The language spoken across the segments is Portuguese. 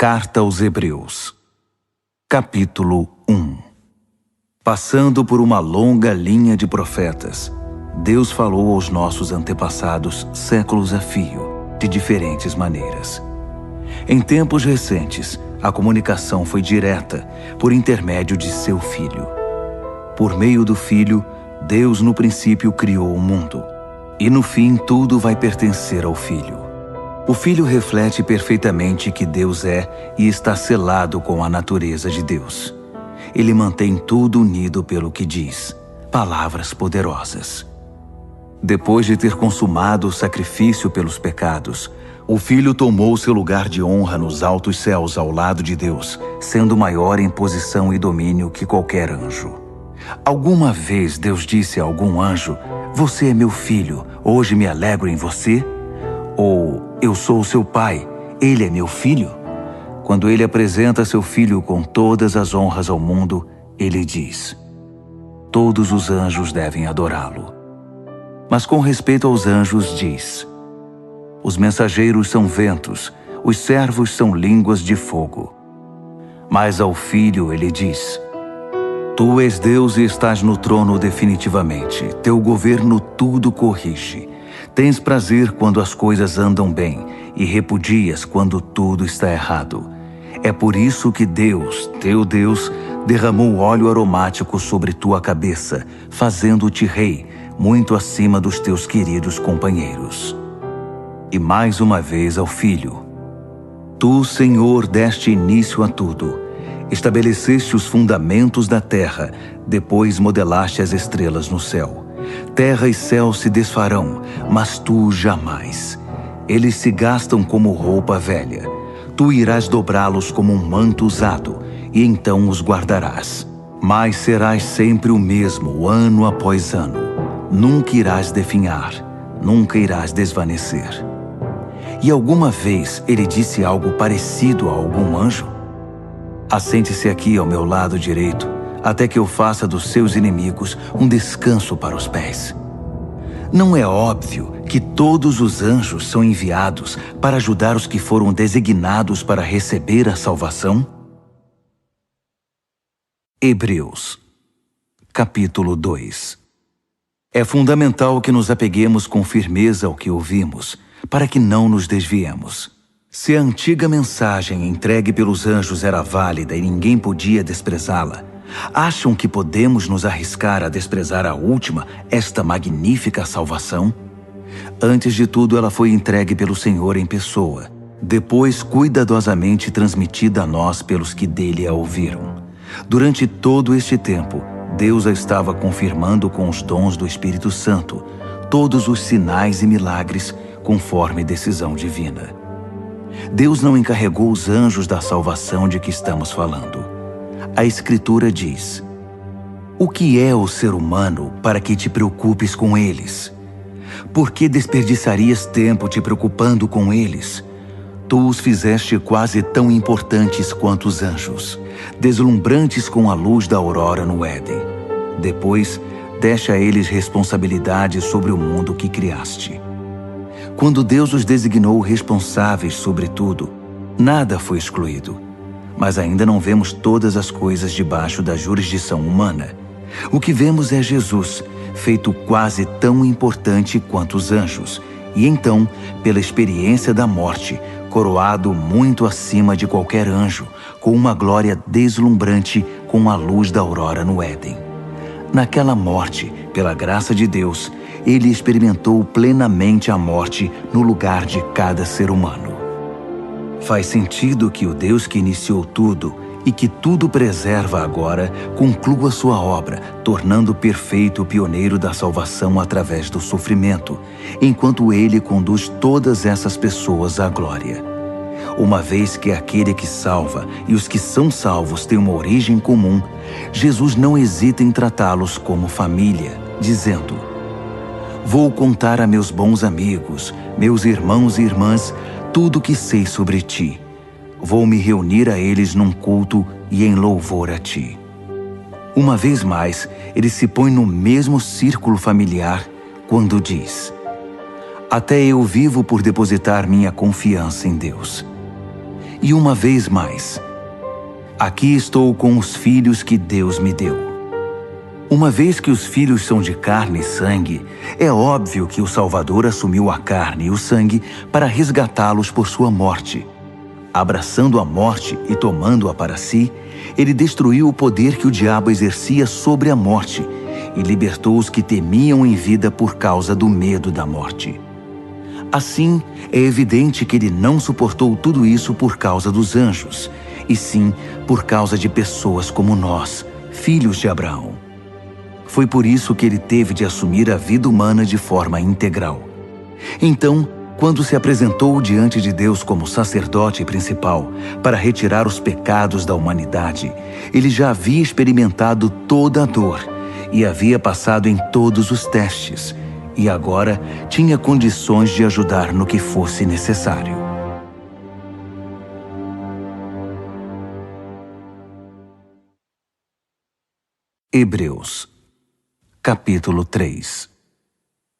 Carta aos Hebreus, capítulo 1. Passando por uma longa linha de profetas, Deus falou aos nossos antepassados séculos a fio, de diferentes maneiras. Em tempos recentes, a comunicação foi direta, por intermédio de seu Filho. Por meio do Filho, Deus no princípio criou o mundo, e no fim tudo vai pertencer ao Filho. O Filho reflete perfeitamente que Deus é e está selado com a natureza de Deus. Ele mantém tudo unido pelo que diz, palavras poderosas. Depois de ter consumado o sacrifício pelos pecados, o Filho tomou seu lugar de honra nos altos céus ao lado de Deus, sendo maior em posição e domínio que qualquer anjo. Alguma vez Deus disse a algum anjo: "Você é meu filho, hoje me alegro em você"? Ou "Eu sou seu pai, ele é meu filho"? Quando ele apresenta seu filho com todas as honras ao mundo, ele diz: "Todos os anjos devem adorá-lo". Mas com respeito aos anjos diz: "Os mensageiros são ventos, os servos são línguas de fogo". Mas ao filho ele diz: "Tu és Deus e estás no trono definitivamente, teu governo tudo corrige. Tens prazer quando as coisas andam bem e repudias quando tudo está errado. É por isso que Deus, teu Deus, derramou óleo aromático sobre tua cabeça, fazendo-te rei, muito acima dos teus queridos companheiros". E mais uma vez ao Filho: "Tu, Senhor, deste início a tudo. Estabeleceste os fundamentos da terra, depois modelaste as estrelas no céu. Terra e céu se desfarão, mas tu jamais. Eles se gastam como roupa velha. Tu irás dobrá-los como um manto usado, e então os guardarás. Mas serás sempre o mesmo, ano após ano. Nunca irás definhar, nunca irás desvanecer". E alguma vez ele disse algo parecido a algum anjo? "Assente-se aqui ao meu lado direito, até que eu faça dos seus inimigos um descanso para os pés". Não é óbvio que todos os anjos são enviados para ajudar os que foram designados para receber a salvação? Hebreus, capítulo 2. É fundamental que nos apeguemos com firmeza ao que ouvimos, para que não nos desviemos. Se a antiga mensagem entregue pelos anjos era válida e ninguém podia desprezá-la, acham que podemos nos arriscar a desprezar a última, esta magnífica salvação? Antes de tudo, ela foi entregue pelo Senhor em pessoa, depois cuidadosamente transmitida a nós pelos que dele a ouviram. Durante todo este tempo, Deus a estava confirmando com os dons do Espírito Santo, todos os sinais e milagres, conforme decisão divina. Deus não encarregou os anjos da salvação de que estamos falando. A Escritura diz: "O que é o ser humano para que te preocupes com eles? Por que desperdiçarias tempo te preocupando com eles? Tu os fizeste quase tão importantes quanto os anjos, deslumbrantes com a luz da aurora no Éden. Depois, deste a eles responsabilidade sobre o mundo que criaste". Quando Deus os designou responsáveis sobre tudo, nada foi excluído. Mas ainda não vemos todas as coisas debaixo da jurisdição humana. O que vemos é Jesus, feito quase tão importante quanto os anjos, e então, pela experiência da morte, coroado muito acima de qualquer anjo, com uma glória deslumbrante com a luz da aurora no Éden. Naquela morte, pela graça de Deus, ele experimentou plenamente a morte no lugar de cada ser humano. Faz sentido que o Deus que iniciou tudo e que tudo preserva agora conclua sua obra, tornando perfeito o pioneiro da salvação através do sofrimento, enquanto ele conduz todas essas pessoas à glória. Uma vez que aquele que salva e os que são salvos têm uma origem comum, Jesus não hesita em tratá-los como família, dizendo: "Vou contar a meus bons amigos, meus irmãos e irmãs, tudo o que sei sobre ti. Vou me reunir a eles num culto e em louvor a ti". Uma vez mais, ele se põe no mesmo círculo familiar quando diz: "Até eu vivo por depositar minha confiança em Deus". E uma vez mais, aqui estou com os filhos que Deus me deu. Uma vez que os filhos são de carne e sangue, é óbvio que o Salvador assumiu a carne e o sangue para resgatá-los por sua morte. Abraçando a morte e tomando-a para si, ele destruiu o poder que o diabo exercia sobre a morte e libertou os que temiam em vida por causa do medo da morte. Assim, é evidente que ele não suportou tudo isso por causa dos anjos, e sim por causa de pessoas como nós, filhos de Abraão. Foi por isso que ele teve de assumir a vida humana de forma integral. Então, quando se apresentou diante de Deus como sacerdote principal para retirar os pecados da humanidade, ele já havia experimentado toda a dor e havia passado em todos os testes, e agora tinha condições de ajudar no que fosse necessário. Hebreus, capítulo 3.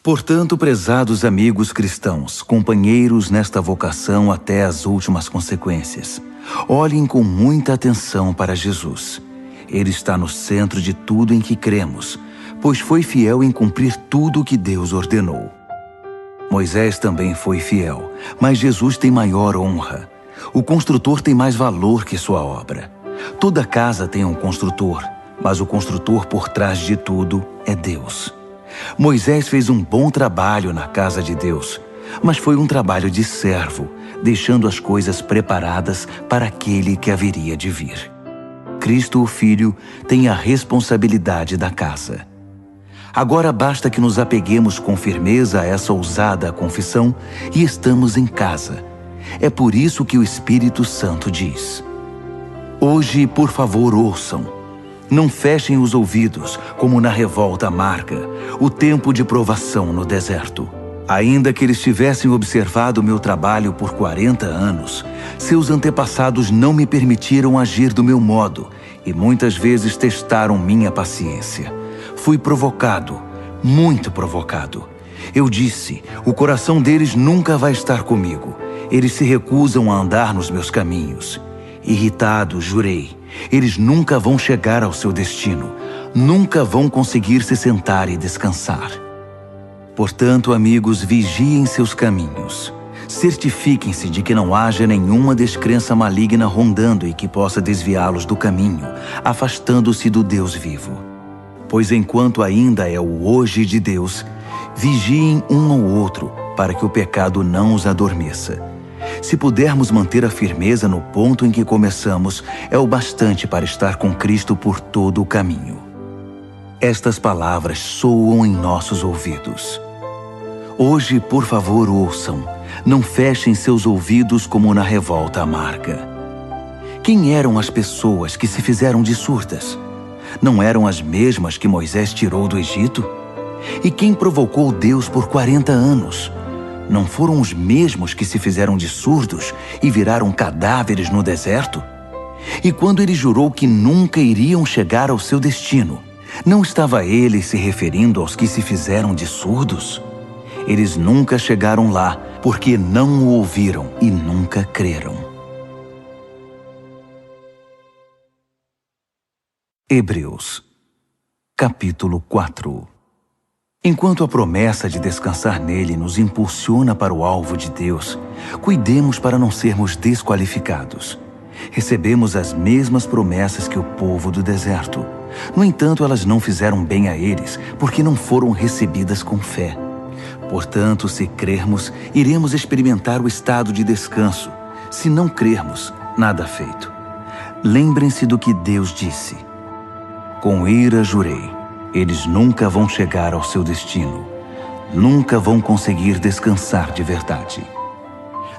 Portanto, prezados amigos cristãos, companheiros nesta vocação até as últimas consequências, olhem com muita atenção para Jesus. Ele está no centro de tudo em que cremos, pois foi fiel em cumprir tudo o que Deus ordenou. Moisés também foi fiel, mas Jesus tem maior honra. O construtor tem mais valor que sua obra. Toda casa tem um construtor, mas o construtor por trás de tudo é Deus. Moisés fez um bom trabalho na casa de Deus, mas foi um trabalho de servo, deixando as coisas preparadas para aquele que haveria de vir. Cristo, o Filho, tem a responsabilidade da casa. Agora basta que nos apeguemos com firmeza a essa ousada confissão e estamos em casa. É por isso que o Espírito Santo diz: hoje, por favor, ouçam. Não fechem os ouvidos, como na revolta amarga, o tempo de provação no deserto. Ainda que eles tivessem observado meu trabalho por 40 anos, seus antepassados não me permitiram agir do meu modo e muitas vezes testaram minha paciência. Fui provocado, muito provocado. Eu disse, o coração deles nunca vai estar comigo. Eles se recusam a andar nos meus caminhos. Irritado, jurei, eles nunca vão chegar ao seu destino, nunca vão conseguir se sentar e descansar. Portanto, amigos, vigiem seus caminhos. Certifiquem-se de que não haja nenhuma descrença maligna rondando e que possa desviá-los do caminho, afastando-se do Deus vivo. Pois enquanto ainda é o hoje de Deus, vigiem um ao outro, para que o pecado não os adormeça. Se pudermos manter a firmeza no ponto em que começamos, é o bastante para estar com Cristo por todo o caminho. Estas palavras soam em nossos ouvidos. Hoje, por favor, ouçam. Não fechem seus ouvidos como na revolta amarga. Quem eram as pessoas que se fizeram de surdas? Não eram as mesmas que Moisés tirou do Egito? E quem provocou Deus por 40 anos? Não foram os mesmos que se fizeram de surdos e viraram cadáveres no deserto? E quando ele jurou que nunca iriam chegar ao seu destino, não estava ele se referindo aos que se fizeram de surdos? Eles nunca chegaram lá porque não o ouviram e nunca creram. Hebreus, capítulo 4. Enquanto a promessa de descansar nele nos impulsiona para o alvo de Deus, cuidemos para não sermos desqualificados. Recebemos as mesmas promessas que o povo do deserto. No entanto, elas não fizeram bem a eles, porque não foram recebidas com fé. Portanto, se crermos, iremos experimentar o estado de descanso. Se não crermos, nada feito. Lembrem-se do que Deus disse: com ira jurei, eles nunca vão chegar ao seu destino. Nunca vão conseguir descansar de verdade.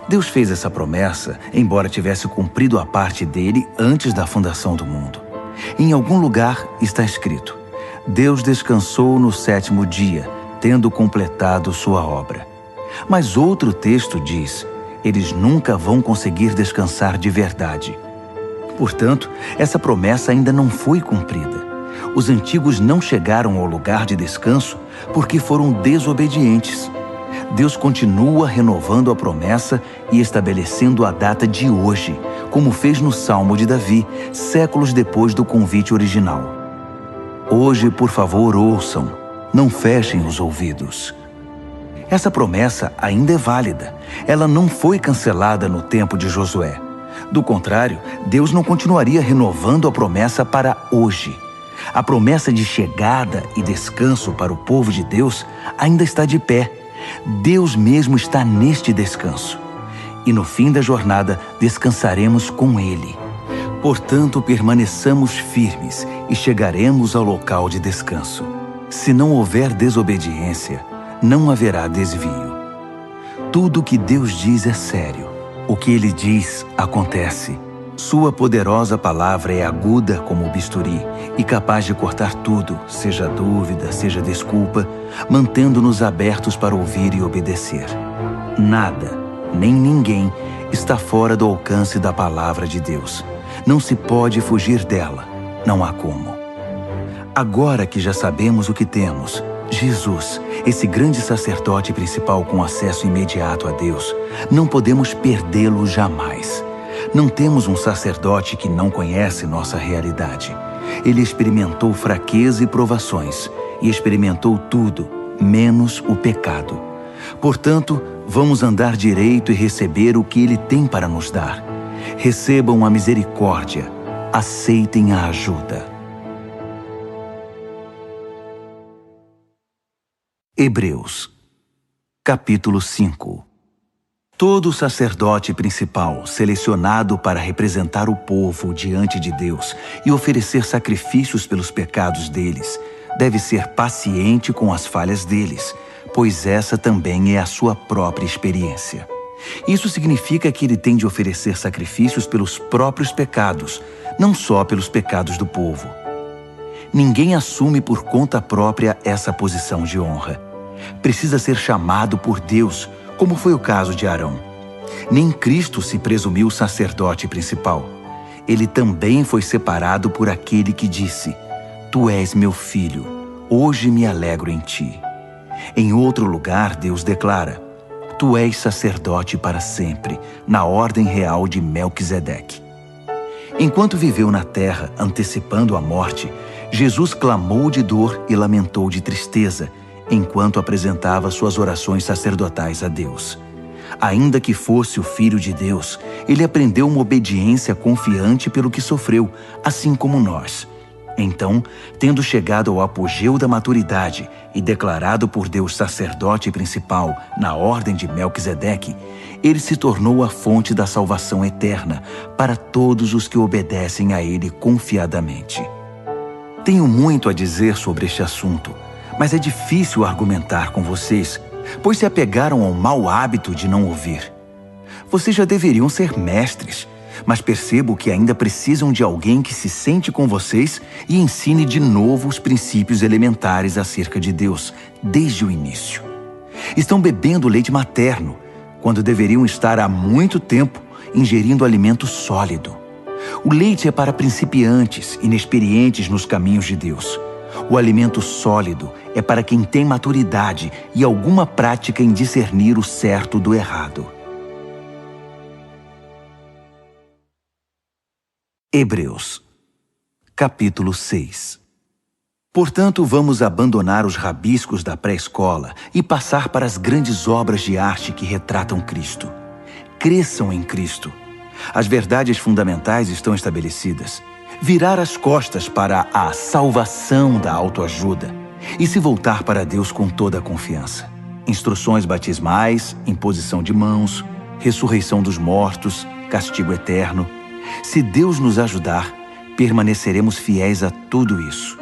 Deus fez essa promessa, embora tivesse cumprido a parte dele antes da fundação do mundo. Em algum lugar está escrito: Deus descansou no 7º dia, tendo completado sua obra. Mas outro texto diz: eles nunca vão conseguir descansar de verdade. Portanto, essa promessa ainda não foi cumprida. Os antigos não chegaram ao lugar de descanso porque foram desobedientes. Deus continua renovando a promessa e estabelecendo a data de hoje, como fez no Salmo de Davi, séculos depois do convite original. Hoje, por favor, ouçam, não fechem os ouvidos. Essa promessa ainda é válida. Ela não foi cancelada no tempo de Josué. Do contrário, Deus não continuaria renovando a promessa para hoje. A promessa de chegada e descanso para o povo de Deus ainda está de pé. Deus mesmo está neste descanso. E no fim da jornada, descansaremos com Ele. Portanto, permaneçamos firmes e chegaremos ao local de descanso. Se não houver desobediência, não haverá desvio. Tudo o que Deus diz é sério. O que Ele diz, acontece. Sua poderosa palavra é aguda como o bisturi e capaz de cortar tudo, seja dúvida, seja desculpa, mantendo-nos abertos para ouvir e obedecer. Nada, nem ninguém, está fora do alcance da palavra de Deus. Não se pode fugir dela. Não há como. Agora que já sabemos o que temos, Jesus, esse grande sacerdote principal com acesso imediato a Deus, não podemos perdê-lo jamais. Não temos um sacerdote que não conhece nossa realidade. Ele experimentou fraqueza e provações, e experimentou tudo, menos o pecado. Portanto, vamos andar direito e receber o que Ele tem para nos dar. Recebam a misericórdia, aceitem a ajuda. Hebreus, capítulo 5. Todo sacerdote principal, selecionado para representar o povo diante de Deus e oferecer sacrifícios pelos pecados deles, deve ser paciente com as falhas deles, pois essa também é a sua própria experiência. Isso significa que ele tem de oferecer sacrifícios pelos próprios pecados, não só pelos pecados do povo. Ninguém assume por conta própria essa posição de honra. Precisa ser chamado por Deus, como foi o caso de Arão. Nem Cristo se presumiu sacerdote principal. Ele também foi separado por aquele que disse: Tu és meu filho, hoje me alegro em ti. Em outro lugar, Deus declara: Tu és sacerdote para sempre, na ordem real de Melquisedeque. Enquanto viveu na terra, antecipando a morte, Jesus clamou de dor e lamentou de tristeza, enquanto apresentava suas orações sacerdotais a Deus. Ainda que fosse o Filho de Deus, ele aprendeu uma obediência confiante pelo que sofreu, assim como nós. Então, tendo chegado ao apogeu da maturidade e declarado por Deus sacerdote principal na ordem de Melquisedeque, ele se tornou a fonte da salvação eterna para todos os que obedecem a ele confiadamente. Tenho muito a dizer sobre este assunto, mas é difícil argumentar com vocês, pois se apegaram ao mau hábito de não ouvir. Vocês já deveriam ser mestres, mas percebo que ainda precisam de alguém que se sente com vocês e ensine de novo os princípios elementares acerca de Deus, desde o início. Estão bebendo leite materno, quando deveriam estar há muito tempo ingerindo alimento sólido. O leite é para principiantes, inexperientes nos caminhos de Deus. O alimento sólido é para quem tem maturidade e alguma prática em discernir o certo do errado. Hebreus, capítulo 6. Portanto, vamos abandonar os rabiscos da pré-escola e passar para as grandes obras de arte que retratam Cristo. Cresçam em Cristo. As verdades fundamentais estão estabelecidas. Virar as costas para a salvação da autoajuda e se voltar para Deus com toda a confiança. Instruções batismais, imposição de mãos, ressurreição dos mortos, castigo eterno. Se Deus nos ajudar, permaneceremos fiéis a tudo isso.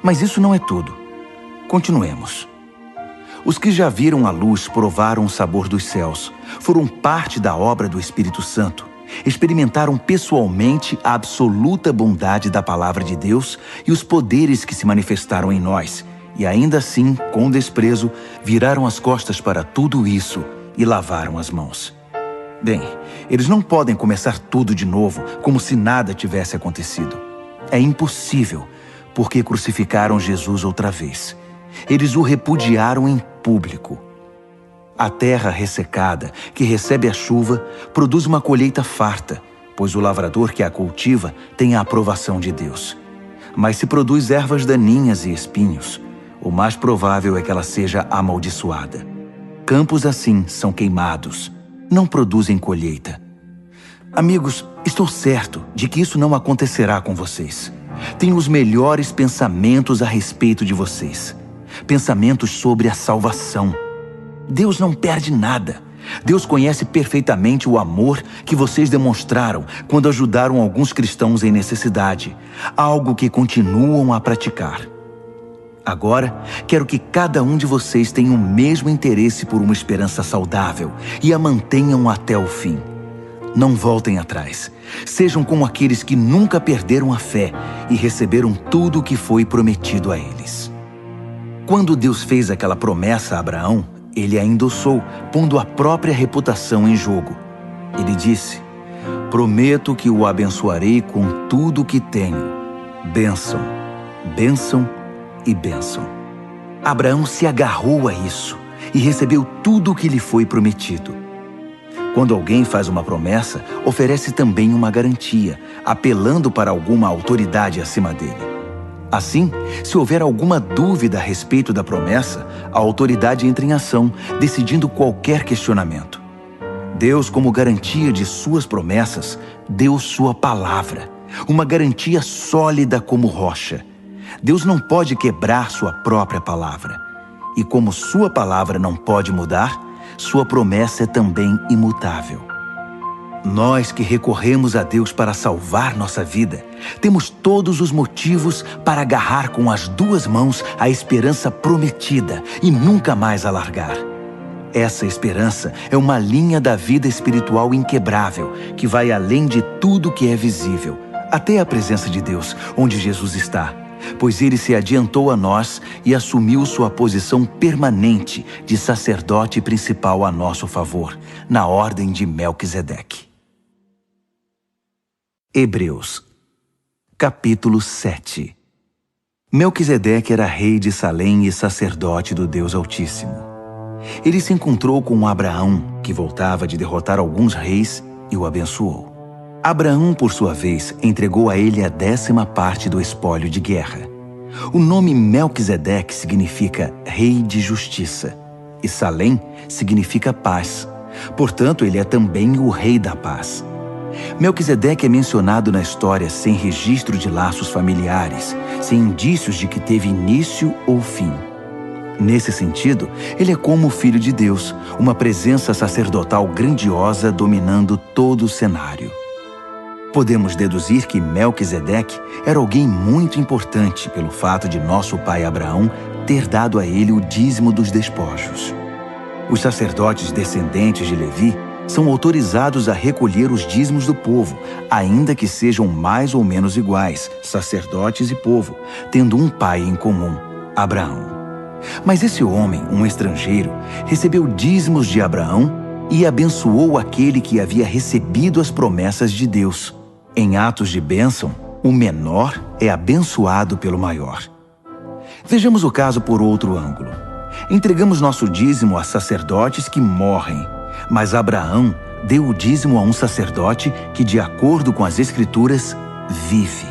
Mas isso não é tudo. Continuemos. Os que já viram a luz provaram o sabor dos céus, foram parte da obra do Espírito Santo, experimentaram pessoalmente a absoluta bondade da palavra de Deus e os poderes que se manifestaram em nós, e ainda assim, com desprezo, viraram as costas para tudo isso e lavaram as mãos. Bem, eles não podem começar tudo de novo, como se nada tivesse acontecido. É impossível, porque crucificaram Jesus outra vez. Eles o repudiaram em público. A terra ressecada, que recebe a chuva, produz uma colheita farta, pois o lavrador que a cultiva tem a aprovação de Deus. Mas se produz ervas daninhas e espinhos, o mais provável é que ela seja amaldiçoada. Campos assim são queimados, não produzem colheita. Amigos, estou certo de que isso não acontecerá com vocês. Tenho os melhores pensamentos a respeito de vocês. Pensamentos sobre a salvação. Deus não perde nada. Deus conhece perfeitamente o amor que vocês demonstraram quando ajudaram alguns cristãos em necessidade, algo que continuam a praticar. Agora, quero que cada um de vocês tenha o mesmo interesse por uma esperança saudável e a mantenham até o fim. Não voltem atrás. Sejam como aqueles que nunca perderam a fé e receberam tudo o que foi prometido a eles. Quando Deus fez aquela promessa a Abraão, ele a endossou, pondo a própria reputação em jogo. Ele disse: prometo que o abençoarei com tudo o que tenho. Bênção, bênção e bênção. Abraão se agarrou a isso e recebeu tudo o que lhe foi prometido. Quando alguém faz uma promessa, oferece também uma garantia, apelando para alguma autoridade acima dele. Assim, se houver alguma dúvida a respeito da promessa, a autoridade entra em ação, decidindo qualquer questionamento. Deus, como garantia de suas promessas, deu sua palavra, uma garantia sólida como rocha. Deus não pode quebrar sua própria palavra. E como sua palavra não pode mudar, sua promessa é também imutável. Nós que recorremos a Deus para salvar nossa vida, temos todos os motivos para agarrar com as duas mãos a esperança prometida e nunca mais a largar. Essa esperança é uma linha da vida espiritual inquebrável que vai além de tudo que é visível, até a presença de Deus, onde Jesus está, pois ele se adiantou a nós e assumiu sua posição permanente de sacerdote principal a nosso favor, na ordem de Melquisedeque. Hebreus, capítulo 7. Melquisedeque era rei de Salém e sacerdote do Deus Altíssimo. Ele se encontrou com Abraão, que voltava de derrotar alguns reis, e o abençoou. Abraão, por sua vez, entregou a ele a 10ª parte do espólio de guerra. O nome Melquisedeque significa rei de justiça, e Salém significa paz. Portanto, ele é também o rei da paz. Melquisedeque é mencionado na história sem registro de laços familiares, sem indícios de que teve início ou fim. Nesse sentido, ele é como o Filho de Deus, uma presença sacerdotal grandiosa dominando todo o cenário. Podemos deduzir que Melquisedeque era alguém muito importante pelo fato de nosso pai Abraão ter dado a ele o dízimo dos despojos. Os sacerdotes descendentes de Levi são autorizados a recolher os dízimos do povo, ainda que sejam mais ou menos iguais, sacerdotes e povo, tendo um pai em comum, Abraão. Mas esse homem, um estrangeiro, recebeu dízimos de Abraão e abençoou aquele que havia recebido as promessas de Deus. Em atos de bênção, o menor é abençoado pelo maior. Vejamos o caso por outro ângulo. Entregamos nosso dízimo a sacerdotes que morrem, mas Abraão deu o dízimo a um sacerdote que, de acordo com as Escrituras, vive.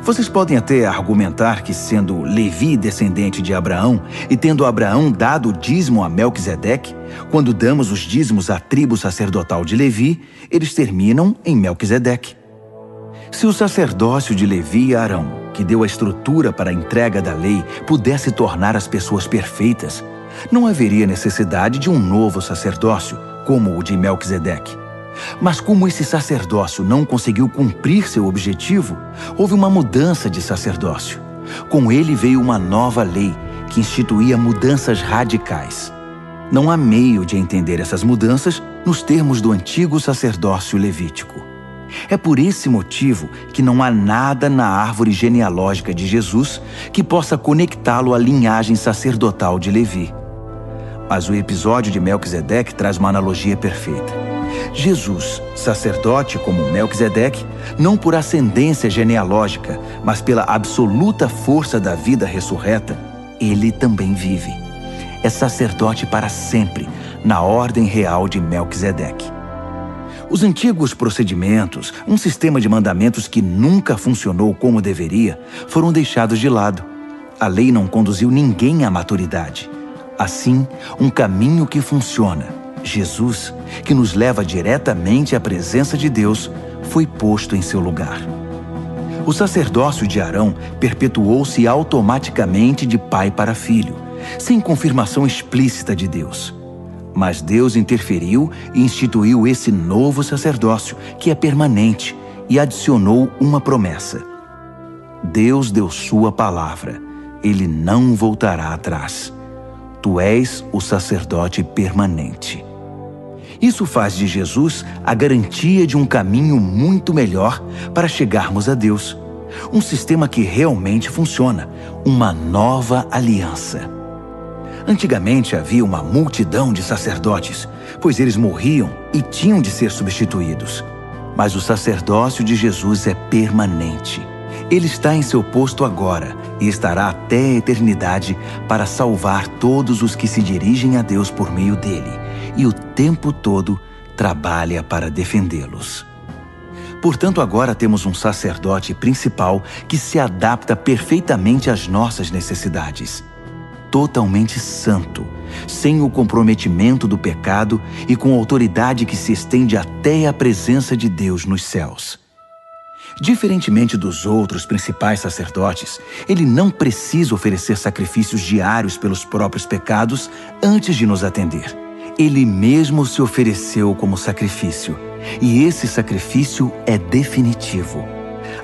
Vocês podem até argumentar que, sendo Levi descendente de Abraão e tendo Abraão dado o dízimo a Melquisedeque, quando damos os dízimos à tribo sacerdotal de Levi, eles terminam em Melquisedeque. Se o sacerdócio de Levi e Arão, que deu a estrutura para a entrega da lei, pudesse tornar as pessoas perfeitas, não haveria necessidade de um novo sacerdócio, como o de Melquisedeque. Mas como esse sacerdócio não conseguiu cumprir seu objetivo, houve uma mudança de sacerdócio. Com ele veio uma nova lei, que instituía mudanças radicais. Não há meio de entender essas mudanças nos termos do antigo sacerdócio levítico. É por esse motivo que não há nada na árvore genealógica de Jesus que possa conectá-lo à linhagem sacerdotal de Levi. Mas o episódio de Melquisedeque traz uma analogia perfeita. Jesus, sacerdote como Melquisedeque, não por ascendência genealógica, mas pela absoluta força da vida ressurreta, ele também vive. É sacerdote para sempre, na ordem real de Melquisedeque. Os antigos procedimentos, um sistema de mandamentos que nunca funcionou como deveria, foram deixados de lado. A lei não conduziu ninguém à maturidade. Assim, um caminho que funciona, Jesus, que nos leva diretamente à presença de Deus, foi posto em seu lugar. O sacerdócio de Arão perpetuou-se automaticamente de pai para filho, sem confirmação explícita de Deus. Mas Deus interferiu e instituiu esse novo sacerdócio, que é permanente, e adicionou uma promessa. Deus deu sua palavra. Ele não voltará atrás. Tu és o sacerdote permanente. Isso faz de Jesus a garantia de um caminho muito melhor para chegarmos a Deus. Um sistema que realmente funciona, uma nova aliança. Antigamente havia uma multidão de sacerdotes, pois eles morriam e tinham de ser substituídos. Mas o sacerdócio de Jesus é permanente. Ele está em seu posto agora e estará até a eternidade para salvar todos os que se dirigem a Deus por meio dele, e o tempo todo trabalha para defendê-los. Portanto, agora temos um sacerdote principal que se adapta perfeitamente às nossas necessidades. Totalmente santo, sem o comprometimento do pecado e com autoridade que se estende até a presença de Deus nos céus. Diferentemente dos outros principais sacerdotes, ele não precisa oferecer sacrifícios diários pelos próprios pecados antes de nos atender. Ele mesmo se ofereceu como sacrifício, e esse sacrifício é definitivo.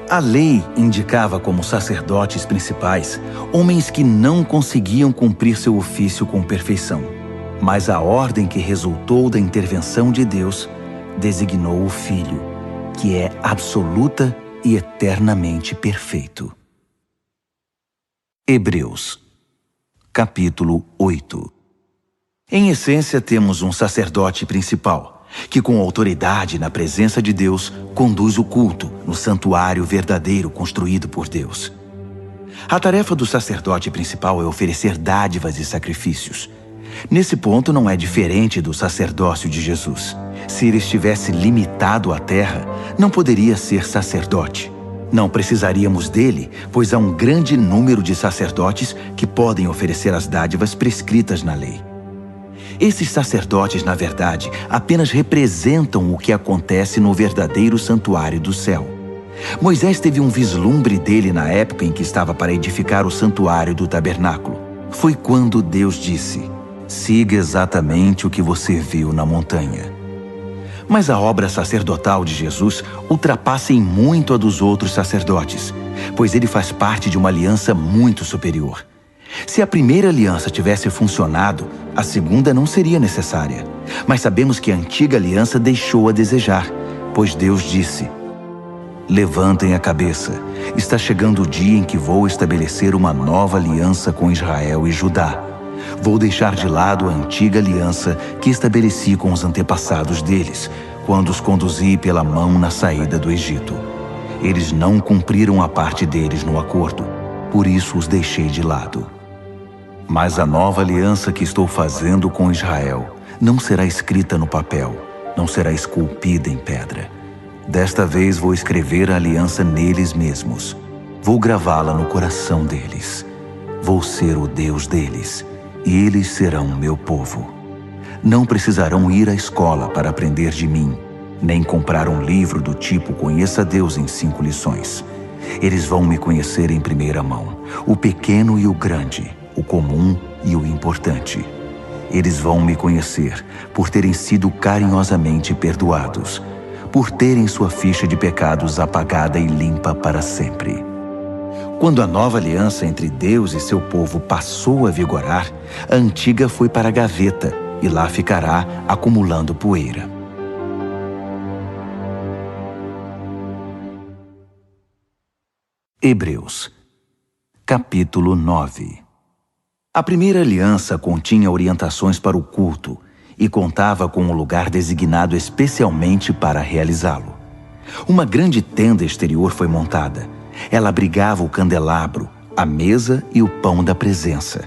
A lei indicava como sacerdotes principais homens que não conseguiam cumprir seu ofício com perfeição. Mas a ordem que resultou da intervenção de Deus designou o Filho, que é absoluta e eternamente perfeito. Hebreus, capítulo 8. Em essência, temos um sacerdote principal, que com autoridade na presença de Deus, conduz o culto no santuário verdadeiro construído por Deus. A tarefa do sacerdote principal é oferecer dádivas e sacrifícios. Nesse ponto não é diferente do sacerdócio de Jesus. Se ele estivesse limitado à terra, não poderia ser sacerdote. Não precisaríamos dele, pois há um grande número de sacerdotes que podem oferecer as dádivas prescritas na lei. Esses sacerdotes, na verdade, apenas representam o que acontece no verdadeiro santuário do céu. Moisés teve um vislumbre dele na época em que estava para edificar o santuário do tabernáculo. Foi quando Deus disse: siga exatamente o que você viu na montanha. Mas a obra sacerdotal de Jesus ultrapassa em muito a dos outros sacerdotes, pois ele faz parte de uma aliança muito superior. Se a primeira aliança tivesse funcionado, a segunda não seria necessária. Mas sabemos que a antiga aliança deixou a desejar, pois Deus disse: levantem a cabeça, está chegando o dia em que vou estabelecer uma nova aliança com Israel e Judá. Vou deixar de lado a antiga aliança que estabeleci com os antepassados deles, quando os conduzi pela mão na saída do Egito. Eles não cumpriram a parte deles no acordo, por isso os deixei de lado. Mas a nova aliança que estou fazendo com Israel não será escrita no papel, não será esculpida em pedra. Desta vez vou escrever a aliança neles mesmos. Vou gravá-la no coração deles. Vou ser o Deus deles, e eles serão meu povo. Não precisarão ir à escola para aprender de mim, nem comprar um livro do tipo Conheça Deus em 5 lições. Eles vão me conhecer em primeira mão, o pequeno e o grande, o comum e o importante. Eles vão me conhecer por terem sido carinhosamente perdoados, por terem sua ficha de pecados apagada e limpa para sempre. Quando a nova aliança entre Deus e seu povo passou a vigorar, a antiga foi para a gaveta e lá ficará acumulando poeira. Hebreus, capítulo 9. A primeira aliança continha orientações para o culto e contava com um lugar designado especialmente para realizá-lo. Uma grande tenda exterior foi montada. Ela abrigava o candelabro, a mesa e o pão da presença.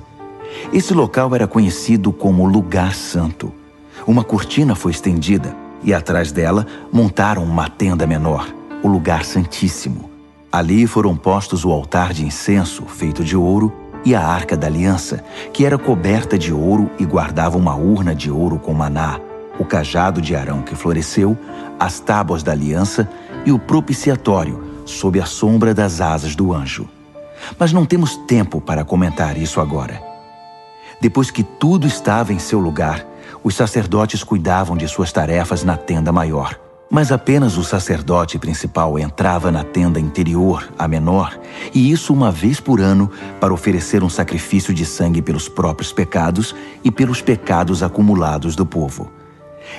Esse local era conhecido como Lugar Santo. Uma cortina foi estendida e atrás dela montaram uma tenda menor, o lugar santíssimo. Ali foram postos o altar de incenso, feito de ouro, e a arca da aliança, que era coberta de ouro e guardava uma urna de ouro com maná, o cajado de Arão que floresceu, as tábuas da aliança e o propiciatório, sob a sombra das asas do anjo. Mas não temos tempo para comentar isso agora. Depois que tudo estava em seu lugar, os sacerdotes cuidavam de suas tarefas na tenda maior. Mas apenas o sacerdote principal entrava na tenda interior, a menor, e isso uma vez por ano, para oferecer um sacrifício de sangue pelos próprios pecados e pelos pecados acumulados do povo.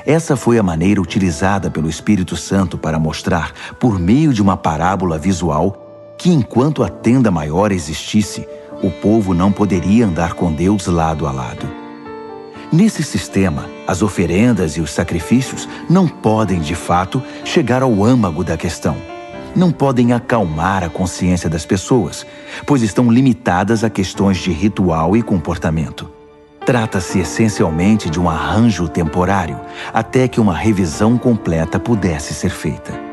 Essa foi a maneira utilizada pelo Espírito Santo para mostrar, por meio de uma parábola visual, que enquanto a tenda maior existisse, o povo não poderia andar com Deus lado a lado. Nesse sistema, as oferendas e os sacrifícios não podem, de fato, chegar ao âmago da questão. Não podem acalmar a consciência das pessoas, pois estão limitadas a questões de ritual e comportamento. Trata-se essencialmente de um arranjo temporário, até que uma revisão completa pudesse ser feita.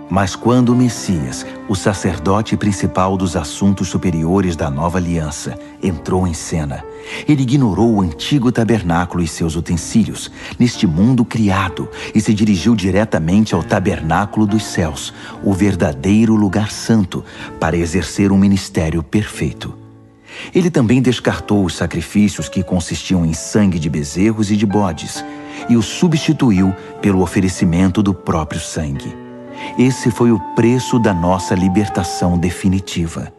Mas quando o Messias, o sacerdote principal dos assuntos superiores da nova aliança, entrou em cena, ele ignorou o antigo tabernáculo e seus utensílios, neste mundo criado, e se dirigiu diretamente ao tabernáculo dos céus, o verdadeiro lugar santo, para exercer um ministério perfeito. Ele também descartou os sacrifícios que consistiam em sangue de bezerros e de bodes, e os substituiu pelo oferecimento do próprio sangue. Esse foi o preço da nossa libertação definitiva.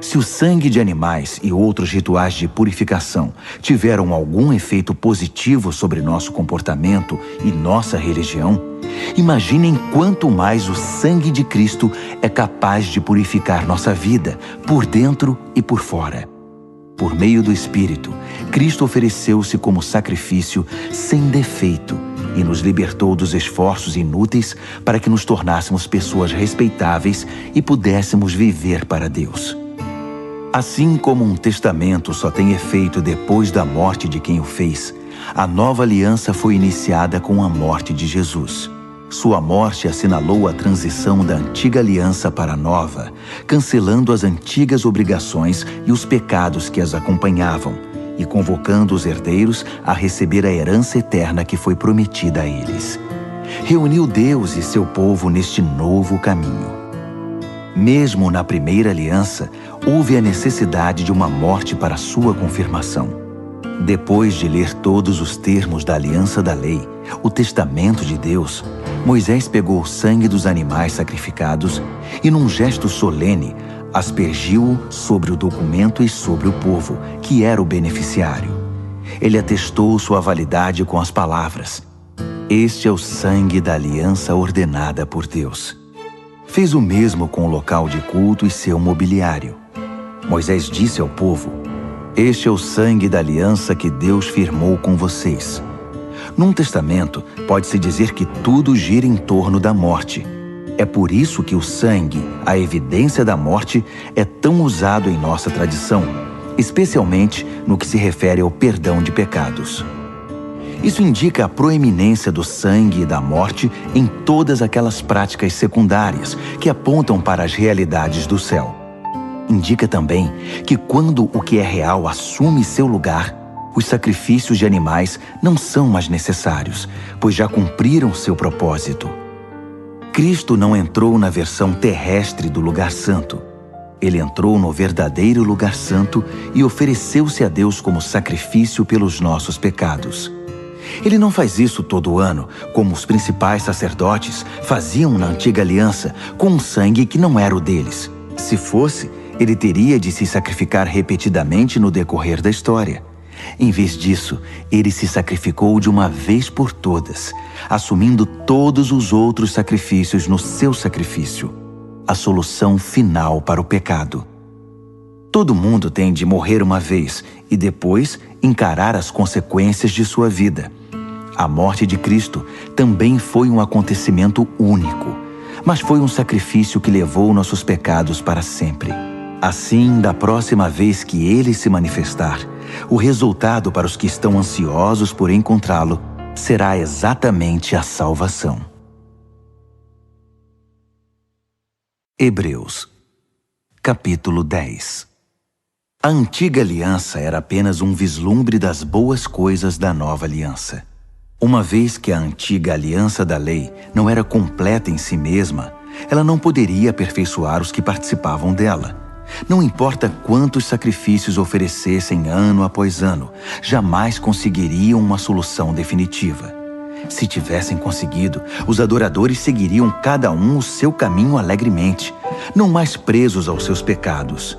Se o sangue de animais e outros rituais de purificação tiveram algum efeito positivo sobre nosso comportamento e nossa religião, imaginem quanto mais o sangue de Cristo é capaz de purificar nossa vida, por dentro e por fora. Por meio do Espírito, Cristo ofereceu-se como sacrifício sem defeito e nos libertou dos esforços inúteis para que nos tornássemos pessoas respeitáveis e pudéssemos viver para Deus. Assim como um testamento só tem efeito depois da morte de quem o fez, a nova aliança foi iniciada com a morte de Jesus. Sua morte assinalou a transição da antiga aliança para a nova, cancelando as antigas obrigações e os pecados que as acompanhavam, e convocando os herdeiros a receber a herança eterna que foi prometida a eles. Reuniu Deus e seu povo neste novo caminho. Mesmo na primeira aliança, houve a necessidade de uma morte para sua confirmação. Depois de ler todos os termos da aliança da lei, o testamento de Deus, Moisés pegou o sangue dos animais sacrificados e, num gesto solene, aspergiu-o sobre o documento e sobre o povo, que era o beneficiário. Ele atestou sua validade com as palavras: "Este é o sangue da aliança ordenada por Deus." Fez o mesmo com o local de culto e seu mobiliário. Moisés disse ao povo: "Este é o sangue da aliança que Deus firmou com vocês." Num testamento, pode-se dizer que tudo gira em torno da morte. É por isso que o sangue, a evidência da morte, é tão usado em nossa tradição, especialmente no que se refere ao perdão de pecados. Isso indica a proeminência do sangue e da morte em todas aquelas práticas secundárias que apontam para as realidades do céu. Indica também que quando o que é real assume seu lugar, os sacrifícios de animais não são mais necessários, pois já cumpriram seu propósito. Cristo não entrou na versão terrestre do lugar santo. Ele entrou no verdadeiro lugar santo e ofereceu-se a Deus como sacrifício pelos nossos pecados. Ele não faz isso todo ano, como os principais sacerdotes faziam na antiga aliança, com um sangue que não era o deles. Se fosse, ele teria de se sacrificar repetidamente no decorrer da história. Em vez disso, ele se sacrificou de uma vez por todas, assumindo todos os outros sacrifícios no seu sacrifício, a solução final para o pecado. Todo mundo tem de morrer uma vez e depois encarar as consequências de sua vida. A morte de Cristo também foi um acontecimento único, mas foi um sacrifício que levou nossos pecados para sempre. Assim, da próxima vez que ele se manifestar, o resultado para os que estão ansiosos por encontrá-lo será exatamente a salvação. Hebreus, capítulo 10. A antiga aliança era apenas um vislumbre das boas coisas da nova aliança. Uma vez que a antiga aliança da lei não era completa em si mesma, ela não poderia aperfeiçoar os que participavam dela. Não importa quantos sacrifícios oferecessem ano após ano, jamais conseguiriam uma solução definitiva. Se tivessem conseguido, os adoradores seguiriam cada um o seu caminho alegremente, não mais presos aos seus pecados.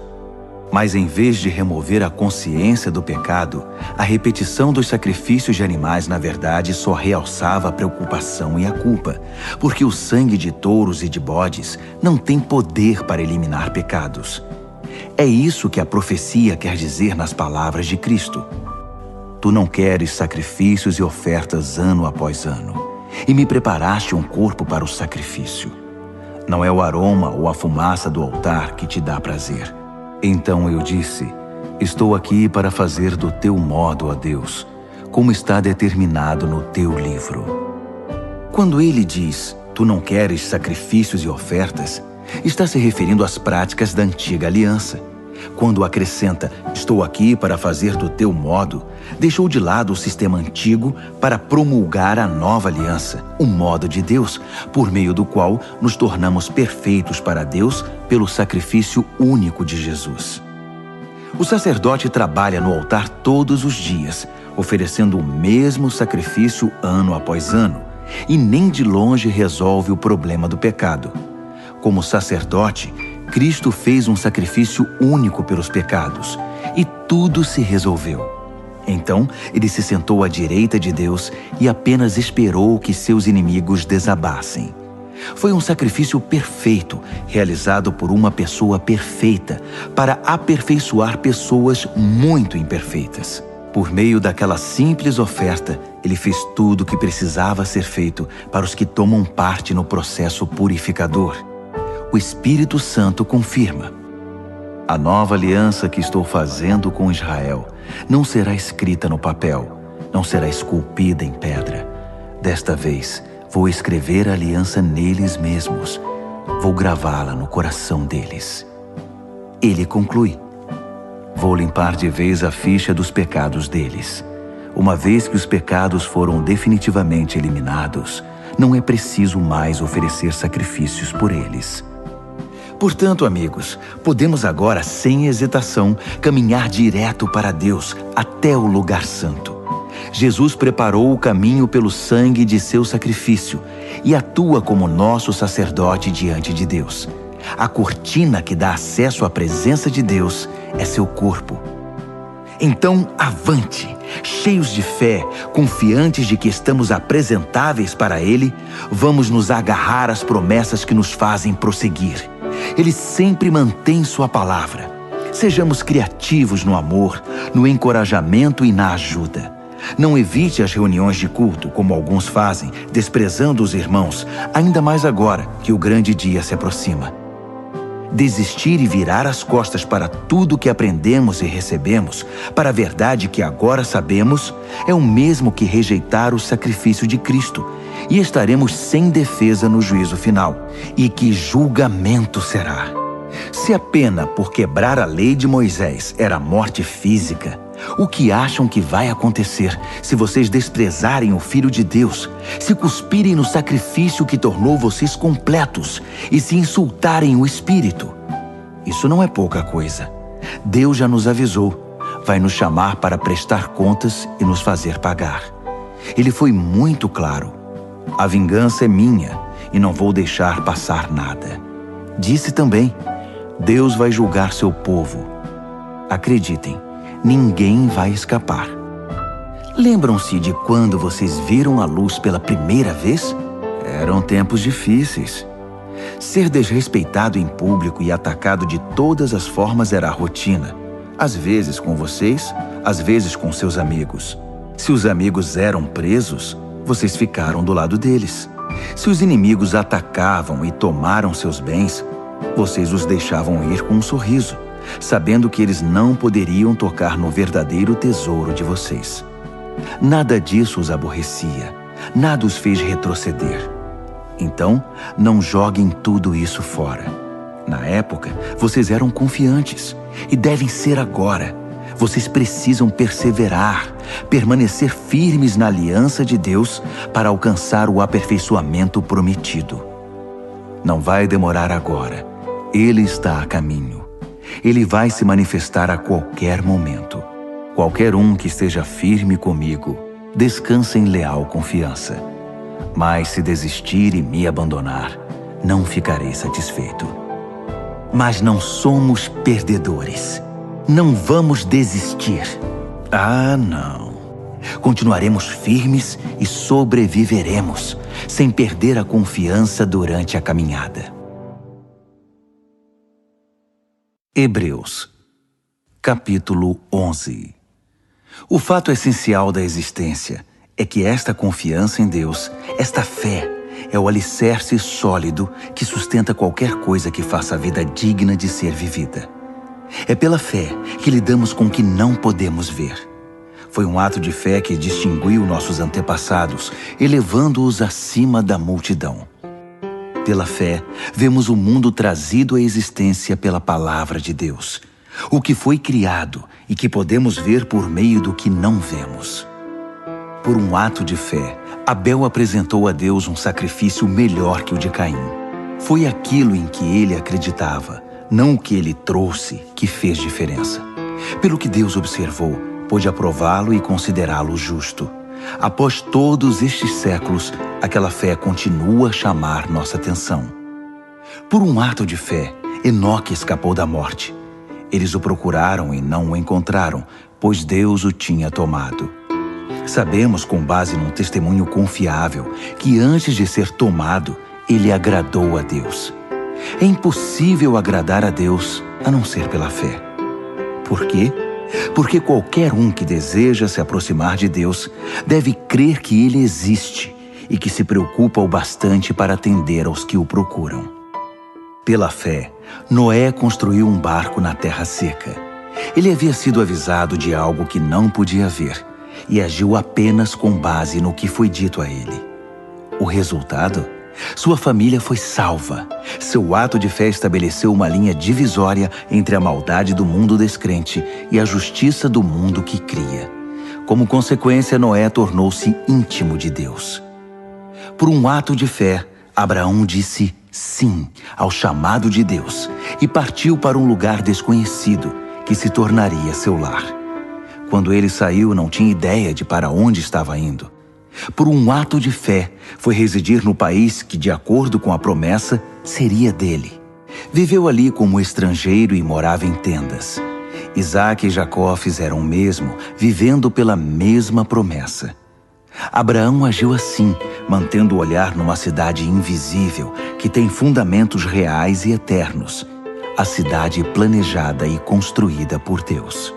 Mas em vez de remover a consciência do pecado, a repetição dos sacrifícios de animais na verdade só realçava a preocupação e a culpa, porque o sangue de touros e de bodes não tem poder para eliminar pecados. É isso que a profecia quer dizer nas palavras de Cristo. Tu não queres sacrifícios e ofertas ano após ano, e me preparaste um corpo para o sacrifício. Não é o aroma ou a fumaça do altar que te dá prazer. Então eu disse, estou aqui para fazer do teu modo, ó Deus, como está determinado no teu livro. Quando ele diz, tu não queres sacrifícios e ofertas, está se referindo às práticas da antiga aliança. Quando acrescenta, estou aqui para fazer do teu modo, deixou de lado o sistema antigo para promulgar a nova aliança, o modo de Deus, por meio do qual nos tornamos perfeitos para Deus pelo sacrifício único de Jesus. O sacerdote trabalha no altar todos os dias, oferecendo o mesmo sacrifício ano após ano, e nem de longe resolve o problema do pecado. Como sacerdote, Cristo fez um sacrifício único pelos pecados, e tudo se resolveu. Então, ele se sentou à direita de Deus e apenas esperou que seus inimigos desabassem. Foi um sacrifício perfeito, realizado por uma pessoa perfeita, para aperfeiçoar pessoas muito imperfeitas. Por meio daquela simples oferta, ele fez tudo o que precisava ser feito para os que tomam parte no processo purificador. O Espírito Santo confirma. A nova aliança que estou fazendo com Israel não será escrita no papel, não será esculpida em pedra. Desta vez, vou escrever a aliança neles mesmos. Vou gravá-la no coração deles. Ele conclui. Vou limpar de vez a ficha dos pecados deles. Uma vez que os pecados foram definitivamente eliminados, não é preciso mais oferecer sacrifícios por eles. Portanto, amigos, podemos agora, sem hesitação, caminhar direto para Deus, até o lugar santo. Jesus preparou o caminho pelo sangue de seu sacrifício e atua como nosso sacerdote diante de Deus. A cortina que dá acesso à presença de Deus é seu corpo. Então, avante, cheios de fé, confiantes de que estamos apresentáveis para Ele, vamos nos agarrar às promessas que nos fazem prosseguir. Ele sempre mantém sua palavra. Sejamos criativos no amor, no encorajamento e na ajuda. Não evite as reuniões de culto, como alguns fazem, desprezando os irmãos, ainda mais agora que o grande dia se aproxima. Desistir e virar as costas para tudo que aprendemos e recebemos, para a verdade que agora sabemos, é o mesmo que rejeitar o sacrifício de Cristo, e estaremos sem defesa no juízo final. E que julgamento será! Se a pena por quebrar a lei de Moisés era morte física, o que acham que vai acontecer se vocês desprezarem o Filho de Deus, se cuspirem no sacrifício que tornou vocês completos e se insultarem o Espírito? Isso não é pouca coisa. Deus já nos avisou, vai nos chamar para prestar contas e nos fazer pagar. Ele foi muito claro. A vingança é minha e não vou deixar passar nada. Disse também, Deus vai julgar seu povo. Acreditem, ninguém vai escapar. Lembram-se de quando vocês viram a luz pela primeira vez? Eram tempos difíceis. Ser desrespeitado em público e atacado de todas as formas era a rotina. Às vezes com vocês, às vezes com seus amigos. Se os amigos eram presos, vocês ficaram do lado deles. Se os inimigos atacavam e tomaram seus bens, vocês os deixavam ir com um sorriso, sabendo que eles não poderiam tocar no verdadeiro tesouro de vocês. Nada disso os aborrecia, nada os fez retroceder. Então, não joguem tudo isso fora. Na época, vocês eram confiantes e devem ser agora. Vocês precisam perseverar, permanecer firmes na aliança de Deus para alcançar o aperfeiçoamento prometido. Não vai demorar agora. Ele está a caminho. Ele vai se manifestar a qualquer momento. Qualquer um que esteja firme comigo, descansa em leal confiança. Mas se desistir e me abandonar, não ficarei satisfeito. Mas não somos perdedores. Não vamos desistir. Ah, não. Continuaremos firmes e sobreviveremos, sem perder a confiança durante a caminhada. Hebreus, capítulo 11. O fato essencial da existência é que esta confiança em Deus, esta fé, é o alicerce sólido que sustenta qualquer coisa que faça a vida digna de ser vivida. É pela fé que lidamos com o que não podemos ver. Foi um ato de fé que distinguiu nossos antepassados, elevando-os acima da multidão. Pela fé, vemos o mundo trazido à existência pela palavra de Deus, o que foi criado e que podemos ver por meio do que não vemos. Por um ato de fé, Abel apresentou a Deus um sacrifício melhor que o de Caim. Foi aquilo em que ele acreditava, não o que ele trouxe, que fez diferença. Pelo que Deus observou, pôde aprová-lo e considerá-lo justo. Após todos estes séculos, aquela fé continua a chamar nossa atenção. Por um ato de fé, Enoque escapou da morte. Eles o procuraram e não o encontraram, pois Deus o tinha tomado. Sabemos, com base num testemunho confiável, que antes de ser tomado, ele agradou a Deus. É impossível agradar a Deus a não ser pela fé. Por quê? Porque qualquer um que deseja se aproximar de Deus deve crer que Ele existe e que se preocupa o bastante para atender aos que o procuram. Pela fé, Noé construiu um barco na terra seca. Ele havia sido avisado de algo que não podia ver e agiu apenas com base no que foi dito a ele. O resultado? Sua família foi salva. Seu ato de fé estabeleceu uma linha divisória entre a maldade do mundo descrente e a justiça do mundo que cria. Como consequência, Noé tornou-se íntimo de Deus. Por um ato de fé, Abraão disse sim ao chamado de Deus e partiu para um lugar desconhecido, que se tornaria seu lar. Quando ele saiu, não tinha ideia de para onde estava indo. Por um ato de fé, foi residir no país que, de acordo com a promessa, seria dele. Viveu ali como estrangeiro e morava em tendas. Isaac e Jacó fizeram o mesmo, vivendo pela mesma promessa. Abraão agiu assim, mantendo o olhar numa cidade invisível, que tem fundamentos reais e eternos, a cidade planejada e construída por Deus.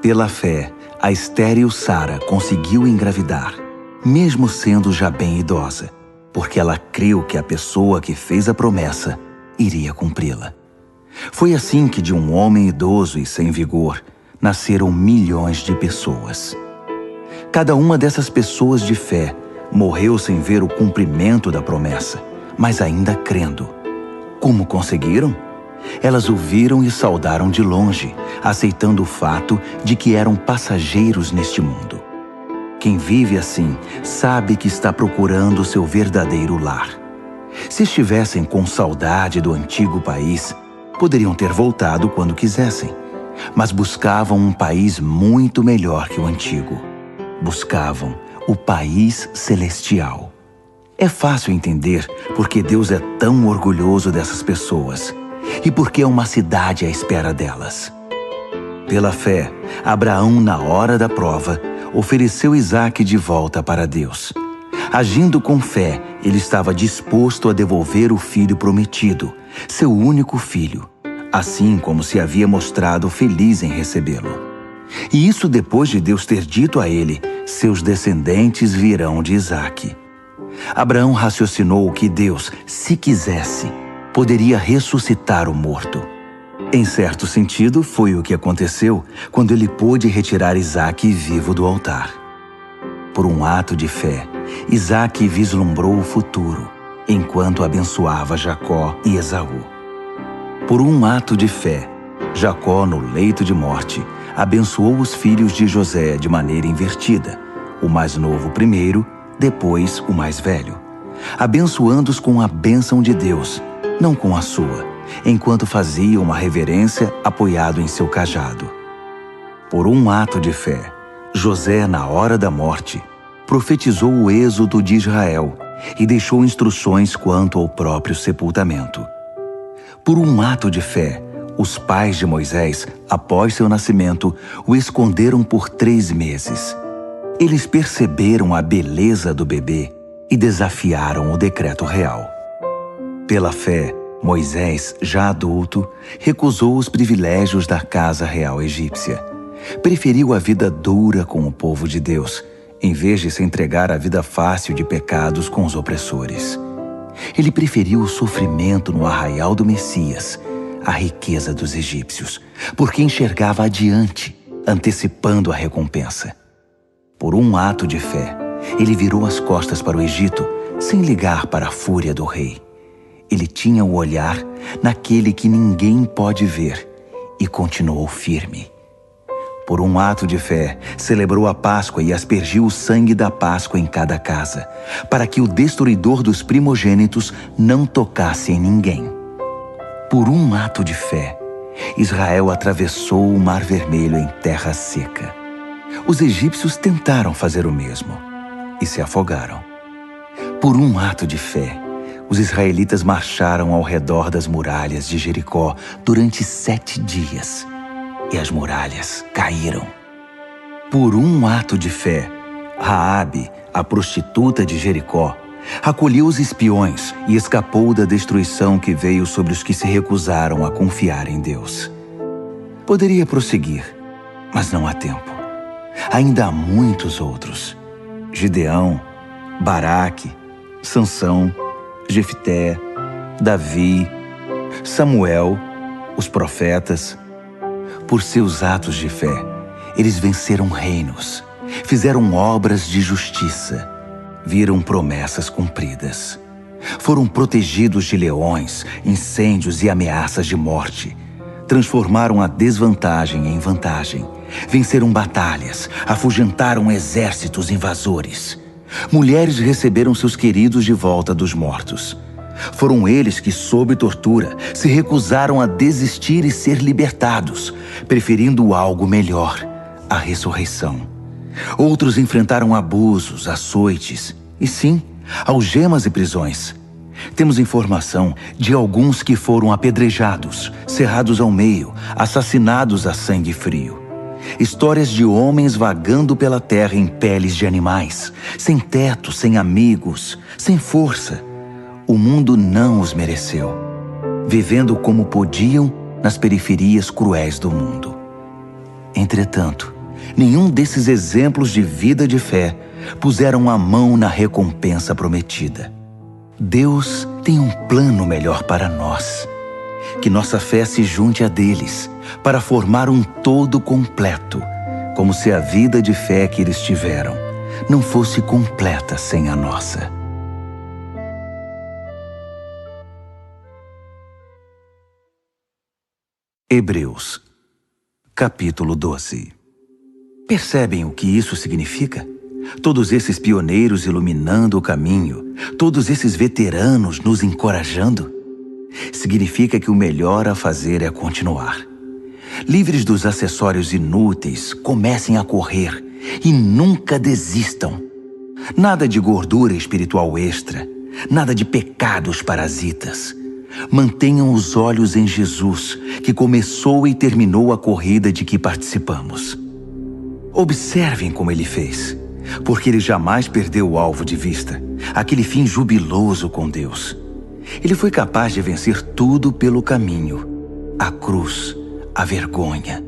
Pela fé, a estéril Sara conseguiu engravidar, mesmo sendo já bem idosa, porque ela creu que a pessoa que fez a promessa iria cumpri-la. Foi assim que de um homem idoso e sem vigor, nasceram milhões de pessoas. Cada uma dessas pessoas de fé morreu sem ver o cumprimento da promessa, mas ainda crendo. Como conseguiram? Elas o viram e saudaram de longe, aceitando o fato de que eram passageiros neste mundo. Quem vive assim sabe que está procurando seu verdadeiro lar. Se estivessem com saudade do antigo país, poderiam ter voltado quando quisessem, mas buscavam um país muito melhor que o antigo. Buscavam o país celestial. É fácil entender porque Deus é tão orgulhoso dessas pessoas e porque é uma cidade à espera delas. Pela fé, Abraão, na hora da prova, ofereceu Isaque de volta para Deus. Agindo com fé, ele estava disposto a devolver o filho prometido, seu único filho, assim como se havia mostrado feliz em recebê-lo. E isso depois de Deus ter dito a ele: seus descendentes virão de Isaque. Abraão raciocinou que Deus, se quisesse, poderia ressuscitar o morto. Em certo sentido, foi o que aconteceu quando ele pôde retirar Isaque vivo do altar. por um ato de fé, Isaque vislumbrou o futuro, enquanto abençoava Jacó e Esaú. Por um ato de fé, Jacó, no leito de morte, abençoou os filhos de José de maneira invertida, o mais novo primeiro, depois o mais velho, abençoando-os com a bênção de Deus, não com a sua, enquanto fazia uma reverência apoiado em seu cajado. Por um ato de fé, José, na hora da morte, profetizou o êxodo de Israel e deixou instruções quanto ao próprio sepultamento. Por um ato de fé, os pais de Moisés, após seu nascimento, o esconderam por 3 meses. Eles perceberam a beleza do bebê e desafiaram o decreto real. Pela fé, Moisés, já adulto, recusou os privilégios da casa real egípcia. Preferiu a vida dura com o povo de Deus, em vez de se entregar à vida fácil de pecados com os opressores. Ele preferiu o sofrimento no arraial do Messias, a riqueza dos egípcios, porque enxergava adiante, antecipando a recompensa. Por um ato de fé, ele virou as costas para o Egito, sem ligar para a fúria do rei. Ele tinha o olhar naquele que ninguém pode ver e continuou firme. Por um ato de fé, celebrou a Páscoa e aspergiu o sangue da Páscoa em cada casa, para que o destruidor dos primogênitos não tocasse em ninguém. Por um ato de fé, Israel atravessou o Mar Vermelho em terra seca. Os egípcios tentaram fazer o mesmo e se afogaram. Por um ato de fé, os israelitas marcharam ao redor das muralhas de Jericó durante 7 dias. E as muralhas caíram. Por um ato de fé, Raabe, a prostituta de Jericó, acolheu os espiões e escapou da destruição que veio sobre os que se recusaram a confiar em Deus. Poderia prosseguir, mas não há tempo. Ainda há muitos outros: Gideão, Baraque, Sansão, Jefté, Davi, Samuel, os profetas. Por seus atos de fé, eles venceram reinos, fizeram obras de justiça, viram promessas cumpridas. Foram protegidos de leões, incêndios e ameaças de morte. Transformaram a desvantagem em vantagem. Venceram batalhas, afugentaram exércitos invasores. Mulheres receberam seus queridos de volta dos mortos. Foram eles que, sob tortura, se recusaram a desistir e ser libertados, preferindo algo melhor, a ressurreição. Outros enfrentaram abusos, açoites e, sim, algemas e prisões. Temos informação de alguns que foram apedrejados, cerrados ao meio, assassinados a sangue frio. Histórias de homens vagando pela terra em peles de animais, sem teto, sem amigos, sem força. O mundo não os mereceu, vivendo como podiam nas periferias cruéis do mundo. Entretanto, nenhum desses exemplos de vida de fé puseram a mão na recompensa prometida. Deus tem um plano melhor para nós. Que nossa fé se junte a deles para formar um todo completo, como se a vida de fé que eles tiveram não fosse completa sem a nossa. Hebreus, capítulo 12. Percebem o que isso significa? Todos esses pioneiros iluminando o caminho, todos esses veteranos nos encorajando? Significa que o melhor a fazer é continuar. Livres dos acessórios inúteis, comecem a correr e nunca desistam. Nada de gordura espiritual extra, nada de pecados parasitas. Mantenham os olhos em Jesus, que começou e terminou a corrida de que participamos. Observem como ele fez, porque ele jamais perdeu o alvo de vista, aquele fim jubiloso com Deus. Ele foi capaz de vencer tudo pelo caminho, a cruz, a vergonha,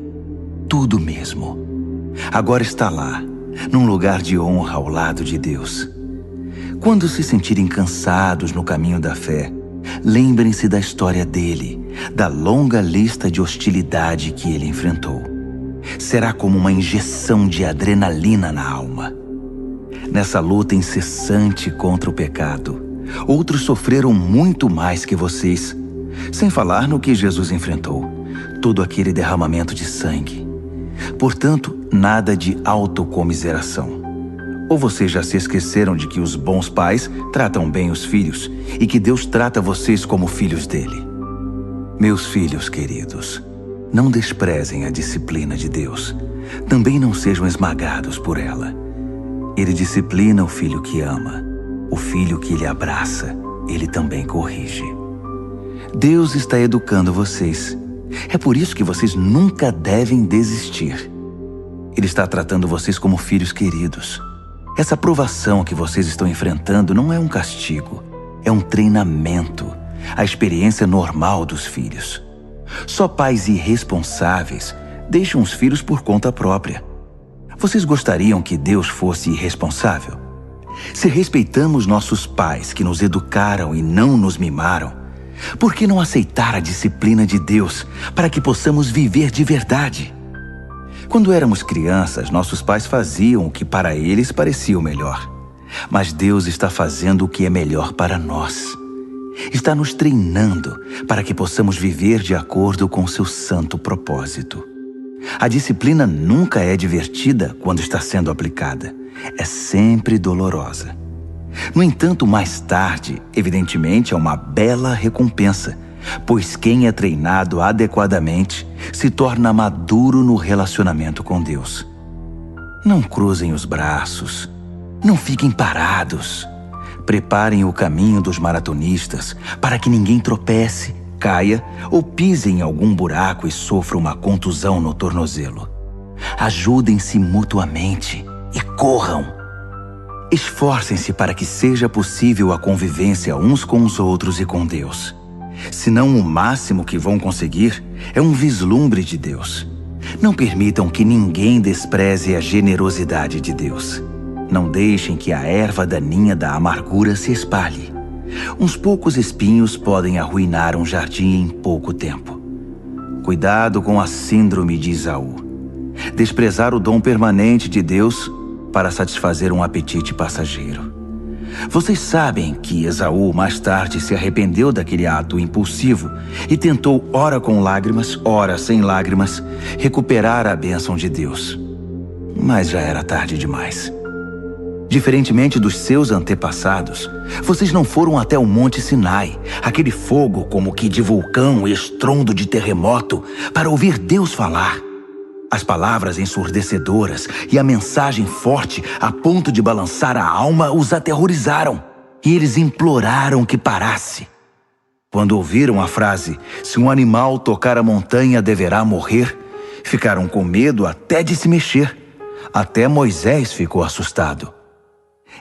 tudo mesmo. Agora está lá, num lugar de honra ao lado de Deus. Quando se sentirem cansados no caminho da fé, lembrem-se da história dele, da longa lista de hostilidade que ele enfrentou. Será como uma injeção de adrenalina na alma. nessa luta incessante contra o pecado. Outros sofreram muito mais que vocês, sem falar no que Jesus enfrentou, todo aquele derramamento de sangue. Portanto, nada de autocomiseração. Ou vocês já se esqueceram de que os bons pais tratam bem os filhos e que Deus trata vocês como filhos dele? Meus filhos queridos, não desprezem a disciplina de Deus. Também não sejam esmagados por ela. Ele disciplina o filho que ama. O filho que ele abraça, ele também corrige. Deus está educando vocês. É por isso que vocês nunca devem desistir. Ele está tratando vocês como filhos queridos. Essa provação que vocês estão enfrentando não é um castigo, é um treinamento, a experiência normal dos filhos. Só pais irresponsáveis deixam os filhos por conta própria. Vocês gostariam que Deus fosse irresponsável? Se respeitamos nossos pais que nos educaram e não nos mimaram, por que não aceitar a disciplina de Deus para que possamos viver de verdade? Quando éramos crianças, nossos pais faziam o que para eles parecia o melhor. Mas Deus está fazendo o que é melhor para nós. Está nos treinando para que possamos viver de acordo com seu santo propósito. A disciplina nunca é divertida quando está sendo aplicada. É sempre dolorosa. No entanto, mais tarde, evidentemente, é uma bela recompensa, pois quem é treinado adequadamente se torna maduro no relacionamento com Deus. Não cruzem os braços, não fiquem parados. Preparem o caminho dos maratonistas para que ninguém tropece, caia ou pise em algum buraco e sofra uma contusão no tornozelo. Ajudem-se mutuamente e corram. Esforcem-se para que seja possível a convivência uns com os outros e com Deus. Senão o máximo que vão conseguir é um vislumbre de Deus. Não permitam que ninguém despreze a generosidade de Deus. Não deixem que a erva daninha da amargura se espalhe. Uns poucos espinhos podem arruinar um jardim em pouco tempo. Cuidado com a síndrome de Esaú. Desprezar o dom permanente de Deus para satisfazer um apetite passageiro. Vocês sabem que Esaú mais tarde se arrependeu daquele ato impulsivo e tentou, ora com lágrimas, ora sem lágrimas, recuperar a bênção de Deus. Mas já era tarde demais. Diferentemente dos seus antepassados, vocês não foram até o Monte Sinai, aquele fogo como que de vulcão e estrondo de terremoto, para ouvir Deus falar. As palavras ensurdecedoras e a mensagem forte a ponto de balançar a alma os aterrorizaram, e eles imploraram que parasse. Quando ouviram a frase, se um animal tocar a montanha deverá morrer, ficaram com medo até de se mexer. Até Moisés ficou assustado.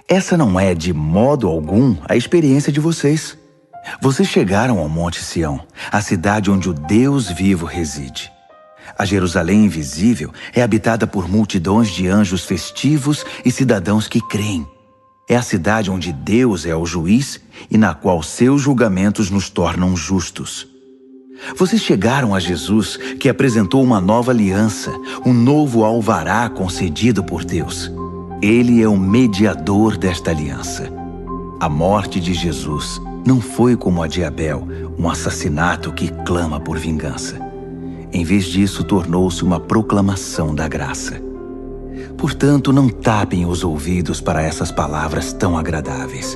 Essa não é de modo algum a experiência de vocês. Vocês chegaram ao Monte Sião, a cidade onde o Deus vivo reside. A Jerusalém invisível é habitada por multidões de anjos festivos e cidadãos que creem. É a cidade onde Deus é o juiz e na qual seus julgamentos nos tornam justos. Vocês chegaram a Jesus, que apresentou uma nova aliança, um novo alvará concedido por Deus. Ele é o mediador desta aliança. A morte de Jesus não foi como a de Abel, um assassinato que clama por vingança. Em vez disso, tornou-se uma proclamação da graça. Portanto, não tapem os ouvidos para essas palavras tão agradáveis.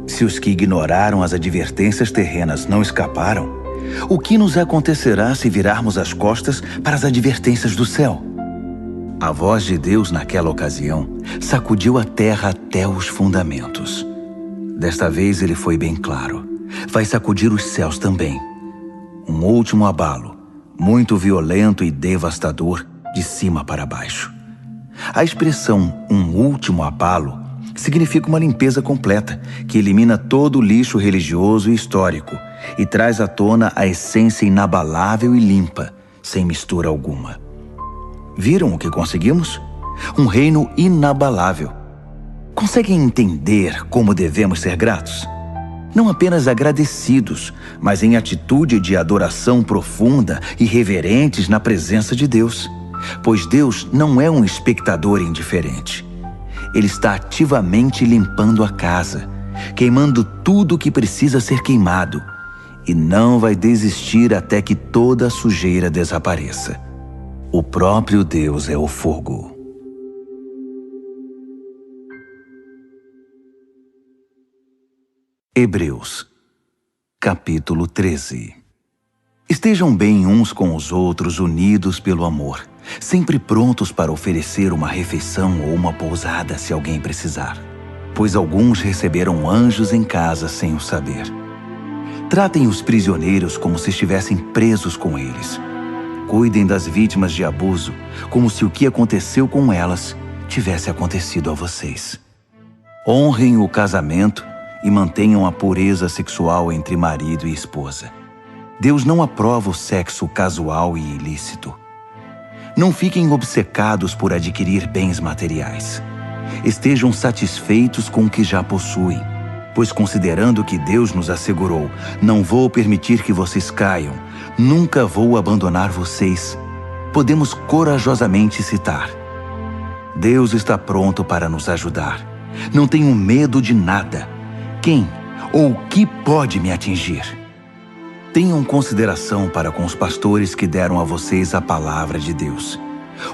Se os que ignoraram as advertências terrenas não escaparam, o que nos acontecerá se virarmos as costas para as advertências do céu? A voz de Deus naquela ocasião sacudiu a terra até os fundamentos. Desta vez ele foi bem claro. Vai sacudir os céus também. Um último abalo, muito violento e devastador, de cima para baixo. A expressão "um último abalo" significa uma limpeza completa, que elimina todo o lixo religioso e histórico e traz à tona a essência inabalável e limpa, sem mistura alguma. Viram o que conseguimos? Um reino inabalável. Conseguem entender como devemos ser gratos? Não apenas agradecidos, mas em atitude de adoração profunda e reverentes na presença de Deus. Pois Deus não é um espectador indiferente. Ele está ativamente limpando a casa, queimando tudo o que precisa ser queimado, e não vai desistir até que toda a sujeira desapareça. O próprio Deus é o fogo. Hebreus, capítulo 13. Estejam bem uns com os outros, unidos pelo amor, sempre prontos para oferecer uma refeição ou uma pousada se alguém precisar, pois alguns receberam anjos em casa sem o saber. Tratem os prisioneiros como se estivessem presos com eles. Cuidem das vítimas de abuso como se o que aconteceu com elas tivesse acontecido a vocês. Honrem o casamento e mantenham a pureza sexual entre marido e esposa. Deus não aprova o sexo casual e ilícito. Não fiquem obcecados por adquirir bens materiais. Estejam satisfeitos com o que já possuem, pois considerando que Deus nos assegurou, não vou permitir que vocês caiam, nunca vou abandonar vocês, podemos corajosamente citar: Deus está pronto para nos ajudar. Não tenho medo de nada. Quem ou o que pode me atingir? Tenham consideração para com os pastores que deram a vocês a palavra de Deus.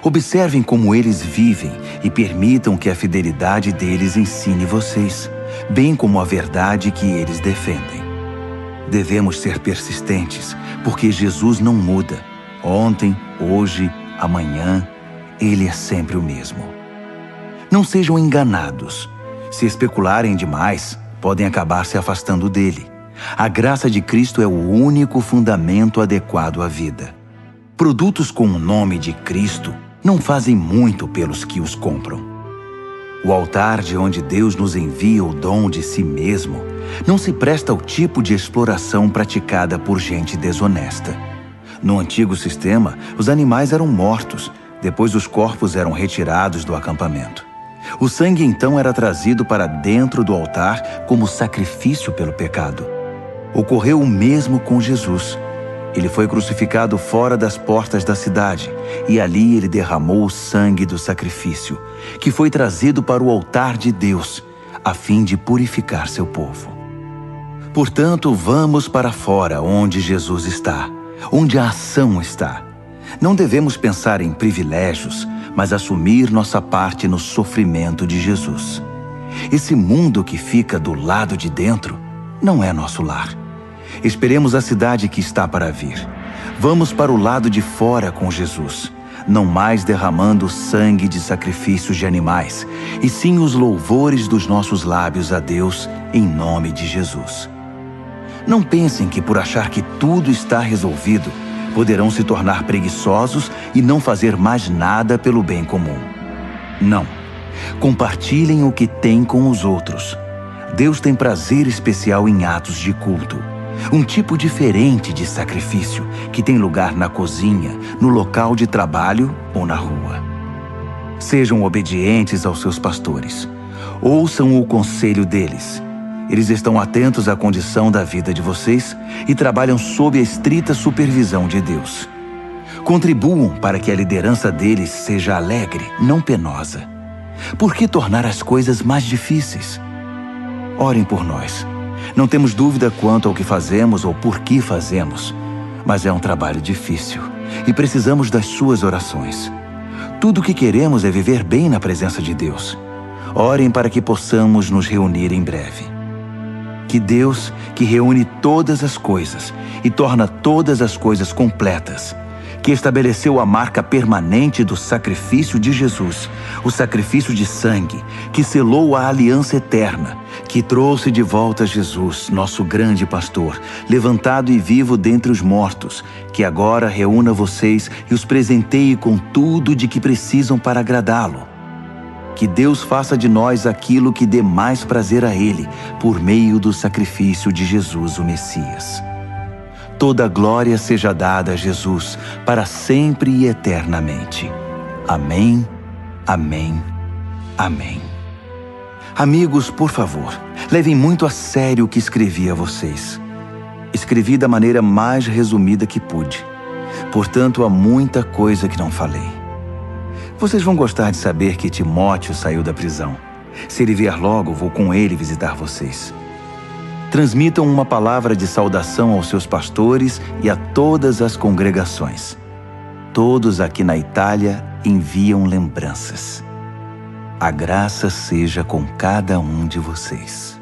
Observem como eles vivem e permitam que a fidelidade deles ensine vocês, bem como a verdade que eles defendem. Devemos ser persistentes, porque Jesus não muda. Ontem, hoje, amanhã, Ele é sempre o mesmo. Não sejam enganados. Se especularem demais, podem acabar se afastando dele. A graça de Cristo é o único fundamento adequado à vida. Produtos com o nome de Cristo não fazem muito pelos que os compram. O altar de onde Deus nos envia o dom de si mesmo não se presta ao tipo de exploração praticada por gente desonesta. No antigo sistema, os animais eram mortos, depois os corpos eram retirados do acampamento. O sangue então era trazido para dentro do altar como sacrifício pelo pecado. Ocorreu o mesmo com Jesus. Ele foi crucificado fora das portas da cidade, e ali ele derramou o sangue do sacrifício, que foi trazido para o altar de Deus, a fim de purificar seu povo. Portanto, vamos para fora onde Jesus está, onde a ação está. Não devemos pensar em privilégios, mas assumir nossa parte no sofrimento de Jesus. Esse mundo que fica do lado de dentro não é nosso lar. Esperemos a cidade que está para vir. Vamos para o lado de fora com Jesus, não mais derramando sangue de sacrifícios de animais, e sim os louvores dos nossos lábios a Deus em nome de Jesus. Não pensem que por achar que tudo está resolvido, poderão se tornar preguiçosos e não fazer mais nada pelo bem comum. Não. Compartilhem o que têm com os outros. Deus tem prazer especial em atos de culto. Um tipo diferente de sacrifício que tem lugar na cozinha, no local de trabalho ou na rua. Sejam obedientes aos seus pastores. Ouçam o conselho deles. Eles estão atentos à condição da vida de vocês e trabalham sob a estrita supervisão de Deus. Contribuam para que a liderança deles seja alegre, não penosa. Por que tornar as coisas mais difíceis? Orem por nós. Não temos dúvida quanto ao que fazemos ou por que fazemos, mas é um trabalho difícil e precisamos das suas orações. Tudo o que queremos é viver bem na presença de Deus. Orem para que possamos nos reunir em breve. Que Deus, que reúne todas as coisas e torna todas as coisas completas, que estabeleceu a marca permanente do sacrifício de Jesus, o sacrifício de sangue, que selou a aliança eterna, que trouxe de volta Jesus, nosso grande pastor, levantado e vivo dentre os mortos, que agora reúna vocês e os presenteie com tudo de que precisam para agradá-lo. Que Deus faça de nós aquilo que dê mais prazer a Ele, por meio do sacrifício de Jesus, o Messias. Toda glória seja dada a Jesus, para sempre e eternamente. Amém, amém, amém. Amigos, por favor, levem muito a sério o que escrevi a vocês. Escrevi da maneira mais resumida que pude. Portanto, há muita coisa que não falei. Vocês vão gostar de saber que Timóteo saiu da prisão. Se ele vier logo, vou com ele visitar vocês. Transmitam uma palavra de saudação aos seus pastores e a todas as congregações. Todos aqui na Itália enviam lembranças. A graça seja com cada um de vocês.